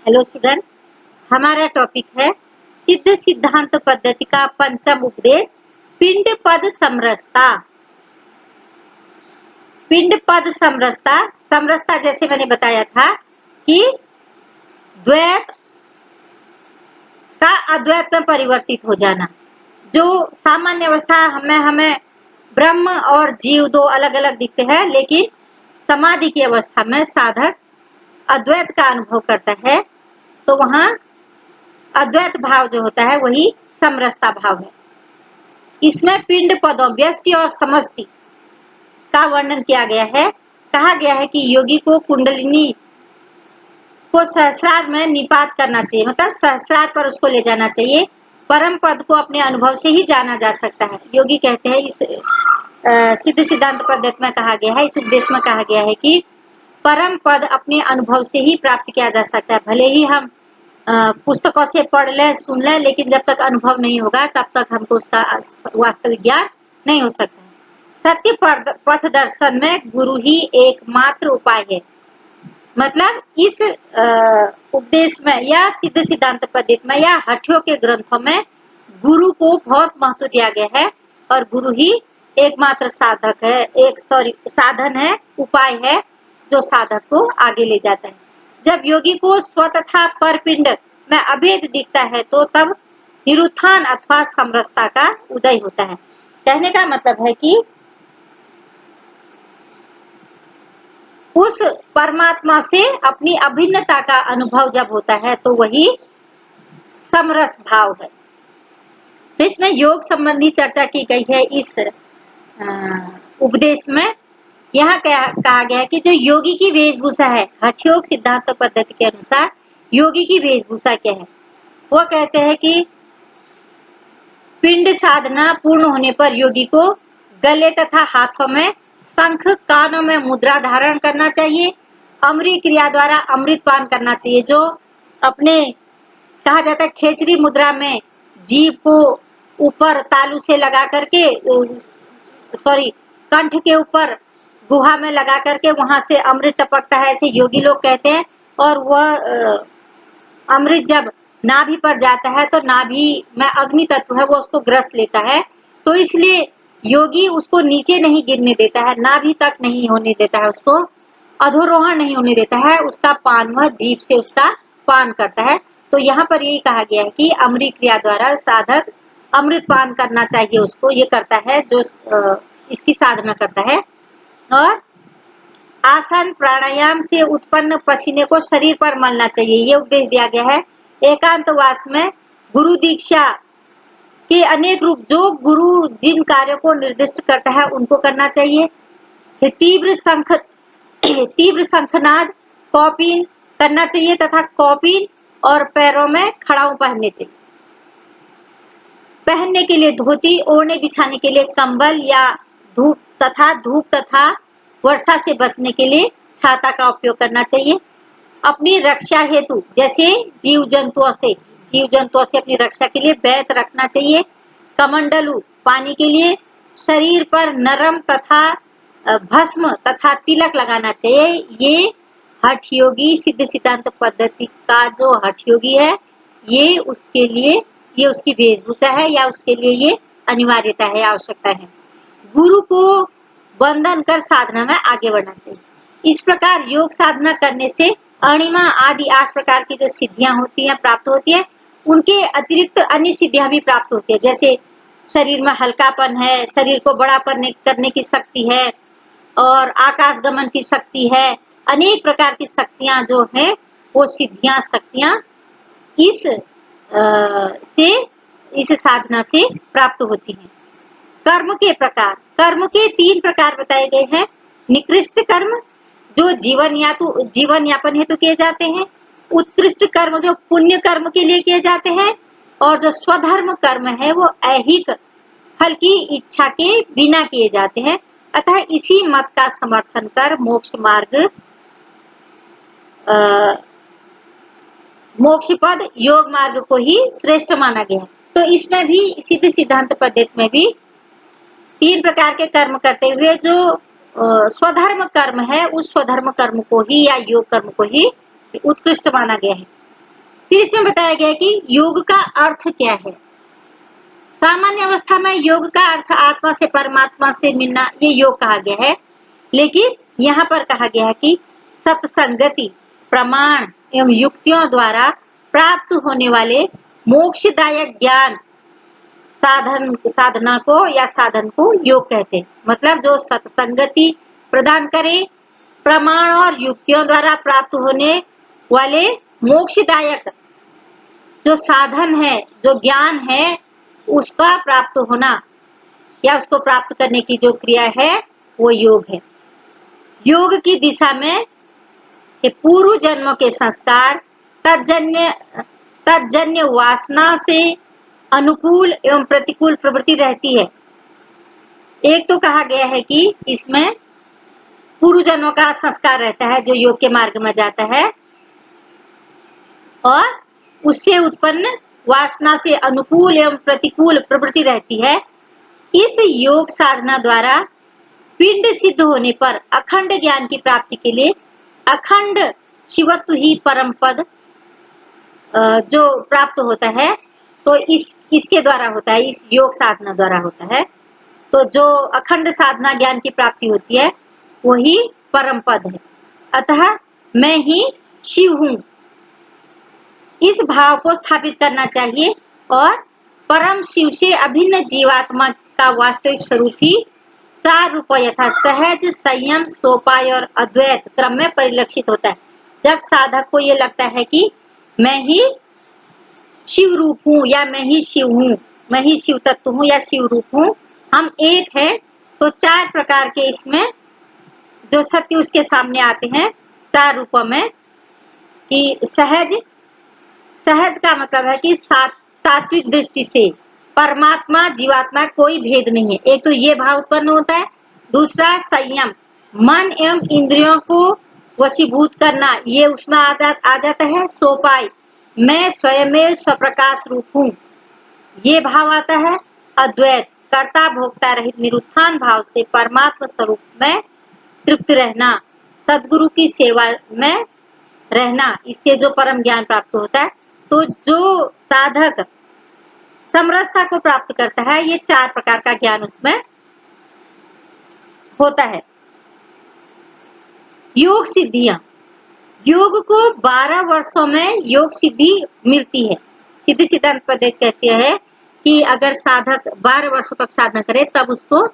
Hello students, हमारा topic है सिद्ध सिद्धांत पद्धति का पंचम उपदेश पिंड पद समरसता। पिंड पद समरसता, समरसता जैसे मैंने बताया था कि द्वैत का अद्वैत में परिवर्तित हो जाना। जो सामान्य अवस्था हमें ब्रह्म और जीव दो अलग अलग दिखते हैं, लेकिन समाधि की अवस्था में साधक अद्वैत का अनुभव करता है, तो वहां अद्वैत भाव जो होता है वही समरसता भाव है। इसमें पिंड पदों व्यष्टि और समष्टि का वर्णन किया गया है। कहा गया है कि योगी को कुंडलिनी को सहस्रार में निपात करना चाहिए, मतलब सहस्रार पर उसको ले जाना चाहिए। परम पद को अपने अनुभव से ही जाना जा सकता है। योगी कहते हैं, इस सिद्ध सिद्धांत पद्धति में कहा गया है, इस उपदेश में कहा गया है कि परम पद अपने अनुभव से ही प्राप्त किया जा सकता है। भले ही हम पुस्तकों से पढ़ लें, सुन लें, लेकिन जब तक अनुभव नहीं होगा तब तक हमको उसका वास्तविक ज्ञान नहीं हो सकता है। सत्य पथ दर्शन में गुरु ही एकमात्र उपाय है। मतलब इस उपदेश में या सिद्ध सिद्धांत पद्धति में या हठियों के ग्रंथों में गुरु को बहुत महत्व दिया गया है, और गुरु ही एकमात्र साधक है, साधन है, उपाय है, जो साधक को आगे ले जाता है। जब योगी को स्व तथा परपिंड में अभेद दिखता है, तो तब निरुत्थान अथवा समरसता का उदय होता है। कहने का मतलब है कि उस परमात्मा से अपनी अभिन्नता का अनुभव जब होता है, तो वही समरस भाव है। तो इसमें योग संबंधी चर्चा की गई है। इस उपदेश में यहाँ कहा गया है कि जो योगी की वेशभूषा है, हठयोग सिद्धांत पद्धति के अनुसार योगी की वेशभूषा क्या है। वो कहते हैं कि पिंड साधना पूर्ण होने पर योगी को गले तथा हाथों में शंख, कानों में मुद्रा धारण करना चाहिए। अमृत क्रिया द्वारा अमृत पान करना चाहिए। जो अपने कहा जाता है खेचरी मुद्रा में जीभ को ऊपर तालू से लगा करके, कंठ के ऊपर गुहा में लगा करके वहां से अमृत टपकता है, ऐसे योगी लोग कहते हैं। और वह अमृत जब नाभि पर जाता है तो नाभि में अग्नि तत्व है, वो उसको ग्रस लेता है। तो इसलिए योगी उसको नीचे नहीं गिरने देता है, नाभि तक नहीं होने देता है, उसको अधोरोहण नहीं होने देता है, उसका पान वह जीभ से उसका पान करता है। तो यहाँ पर यही कहा गया है कि अमृत क्रिया द्वारा साधक अमृत पान करना चाहिए, उसको ये करता है जो इसकी साधना करता है। और आसन प्राणायाम से उत्पन्न पसीने को शरीर पर मलना चाहिए, ये उपदेश दिया गया है। एकांतवास में गुरु दीक्षा के अनेक रूप, जो गुरु जिन कार्यों को निर्दिष्ट करता है उनको करना चाहिए। तीव्र शंखनाद कौपीन करना चाहिए तथा कौपीन और पैरों में खड़ाऊ पहनने चाहिए। पहनने के लिए धोती, ओढ़ने बिछाने के लिए कंबल या धूप तथा वर्षा से बचने के लिए छाता का उपयोग करना चाहिए। अपनी रक्षा हेतु जैसे जीव जंतुओं से अपनी रक्षा के लिए बैत रखना चाहिए। कमंडलू पानी के लिए, शरीर पर नरम तथा भस्म तथा तिलक लगाना चाहिए। ये हठ योगी सिद्ध सिद्धांत पद्धति का जो हठ योगी है, ये उसकी वेशभूषा है, या उसके लिए ये अनिवार्यता है, आवश्यकता है। गुरु को वंदन कर साधना में आगे बढ़ना चाहिए। इस प्रकार योग साधना करने से अणिमा आदि 8 प्रकार की जो सिद्धियां होती हैं, प्राप्त होती है, उनके अतिरिक्त अन्य सिद्धियां भी प्राप्त होती है। जैसे शरीर में हल्कापन है, शरीर को बड़ा करने की शक्ति है, और आकाश गमन की शक्ति है। अनेक प्रकार की शक्तियां जो है, वो सिद्धियां शक्तियां इस साधना से प्राप्त होती हैं। कर्म के प्रकार, कर्म के 3 प्रकार बताए गए हैं। निकृष्ट कर्म जो जीवन यापन हेतु किए जाते हैं, उत्कृष्ट कर्म जो पुण्य कर्म के लिए किए जाते हैं, और जो स्वधर्म कर्म है वो ऐहिक फल की इच्छा के बिना किए जाते हैं। अतः इसी मत का समर्थन कर मोक्ष पद योग मार्ग को ही श्रेष्ठ माना गया है। तो इसमें भी सिद्ध सिद्धांत पद्धति में भी 3 प्रकार के कर्म करते हुए जो स्वधर्म कर्म है, उस स्वधर्म कर्म को ही या योग कर्म को ही उत्कृष्ट माना गया है। फिर इसमें बताया गया कि योग का अर्थ क्या है। सामान्य अवस्था में योग का अर्थ आत्मा से परमात्मा से मिलना, ये योग कहा गया है। लेकिन यहाँ पर कहा गया है कि सत्संगति, प्रमाण एवं युक्तियों द्वारा प्राप्त होने वाले मोक्षदायक ज्ञान साधना को या साधन को योग कहते हैं। मतलब जो सत्संगति प्रदान करे, प्रमाण और युक्तियों द्वारा प्राप्त होने वाले मोक्षदायक जो साधन है, जो ज्ञान है, उसका प्राप्त होना या उसको प्राप्त करने की जो क्रिया है वो योग है। योग की दिशा में पूर्व जन्मों के संस्कार, तज्जन्य वासना से अनुकूल एवं प्रतिकूल प्रवृत्ति रहती है। एक तो कहा गया है कि इसमें पूर्व जन्मों का संस्कार रहता है जो योग के मार्ग में जाता है, और उससे उत्पन्न वासना से अनुकूल एवं प्रतिकूल प्रवृत्ति रहती है। इस योग साधना द्वारा पिंड सिद्ध होने पर अखंड ज्ञान की प्राप्ति के लिए अखंड शिवत्व ही परम पद जो प्राप्त होता है, तो इसके द्वारा होता है, इस योग साधना द्वारा होता है। तो जो अखंड साधना ज्ञान की प्राप्ति होती है वही परम पद है। अतः मैं ही शिव हूँ, इस भाव को स्थापित करना चाहिए और परम शिव से अभिन्न जीवात्मा का वास्तविक स्वरूप ही चार रूप यथा सहज, संयम, सोपाय और अद्वैत क्रम में परिलक्षित होता है। जब साधक को ये लगता है कि मैं ही शिव रूप हूँ या मैं ही शिव हूँ, मैं ही शिव तत्व हूँ या शिव रूप हूँ, हम एक हैं, तो चार प्रकार के इसमें जो सत्य उसके सामने आते हैं चार रूपों में। कि सहज, सहज का मतलब है कि तात्विक दृष्टि से परमात्मा जीवात्मा कोई भेद नहीं है, एक तो ये भाव उत्पन्न होता है। दूसरा संयम, मन एवं इंद्रियों को वशीभूत करना, ये उसमें आ जाता है। सोपाय, मैं स्वयं स्वप्रकाश रूप हूँ, ये भाव आता है। अद्वैत, कर्ता भोक्ता रहित निरुत्थान भाव से परमात्मा स्वरूप में तृप्त रहना, सदगुरु की सेवा में रहना, इससे जो परम ज्ञान प्राप्त होता है। तो जो साधक समरसता को प्राप्त करता है, ये चार प्रकार का ज्ञान उसमें होता है। योग सिद्धियां, योग को 12 वर्षों में योग सिद्धि मिलती है। सिद्धि सिद्धांत पद्धति कहती है कि अगर साधक 12 वर्षों तक साधना करे तब उसको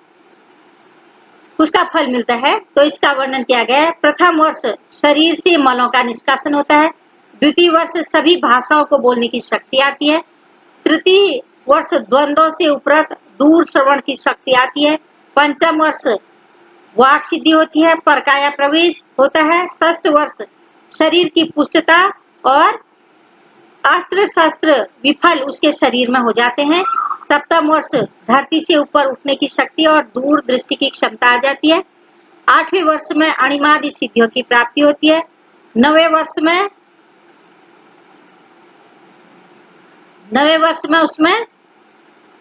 उसका फल मिलता है। तो इसका वर्णन किया गया है। प्रथम वर्ष शरीर से मलों का निष्कासन होता है। द्वितीय वर्ष सभी भाषाओं को बोलने की शक्ति आती है। तृतीय वर्ष द्वंद्वों से उपरत दूर श्रवण की शक्ति आती है। पंचम वर्ष वाक सिद्धि होती है, परकाया प्रवेश होता है। षष्ठ वर्ष शरीर की पुष्टता और अस्त्र शस्त्र विफल उसके शरीर में हो जाते हैं। सप्तम वर्ष धरती से ऊपर उठने की शक्ति और दूर दृष्टि की क्षमता आ जाती है। 8वें वर्ष में अणिमादि सिद्धियों की प्राप्ति होती है। 9वें वर्ष में उसमें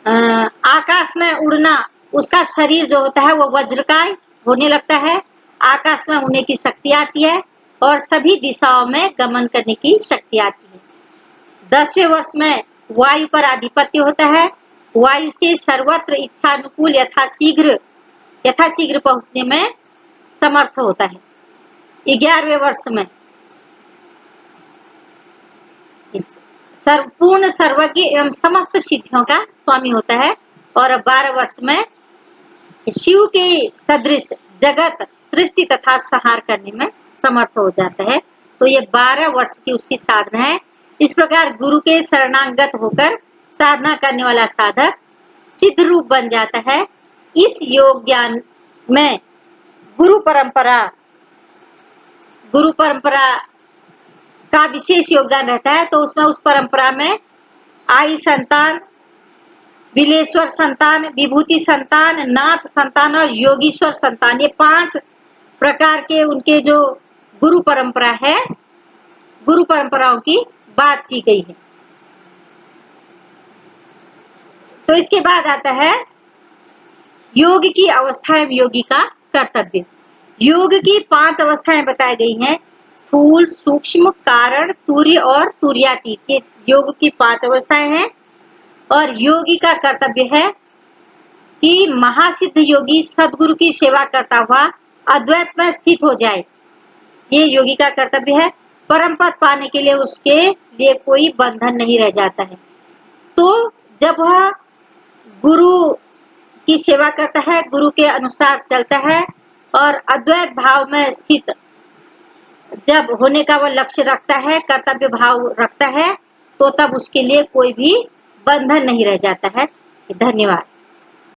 आकाश में उड़ना, उसका शरीर जो होता है वो वज्रकाय होने लगता है, आकाश में उड़ने की शक्ति आती है और सभी दिशाओं में गमन करने की शक्ति आती है। 10वें वर्ष में वायु पर आधिपत्य होता है, वायु से सर्वत्र इच्छानुकूल यथाशीघ्र पहुंचने में समर्थ होता है। 11वें वर्ष में पूर्ण सर्वज्ञ एवं समस्त सिद्धियों का स्वामी होता है और 12 वर्ष में शिव के सदृश जगत सृष्टि तथा संहार करने में समर्थ हो जाता है। तो ये 12 वर्ष की उसकी साधना है। इस प्रकार गुरु के शरणागत होकर साधना करने वाला साधक सिद्ध रूप बन जाता है। इस योग ज्ञान में गुरु परंपरा का विशेष योगदान रहता है। तो उसमें उस परंपरा में आई संतान, बिलेश्वर संतान, विभूति संतान, नाथ संतान और योगीश्वर संतान, ये 5 प्रकार के उनके जो गुरु परंपरा है, गुरु परंपराओं की बात की गई है। तो इसके बाद आता है योग की अवस्था एवं योगी का कर्तव्य। योग की 5 अवस्थाएं बताई गई हैं। स्थूल, सूक्ष्म, कारण, तुर्य और तुर्यातीत, ये योग की 5 अवस्थाएं हैं। और योगी का कर्तव्य है कि महासिद्ध योगी सदगुरु की सेवा करता हुआ अद्वैत में स्थित हो जाए। ये योगी का कर्तव्य है। परम पद पाने के लिए उसके लिए कोई बंधन नहीं रह जाता है। तो जब वह गुरु की सेवा करता है, गुरु के अनुसार चलता है और अद्वैत भाव में स्थित जब होने का वह लक्ष्य रखता है, कर्तव्य भाव रखता है, तो तब उसके लिए कोई भी बंधन नहीं रह जाता है। धन्यवाद।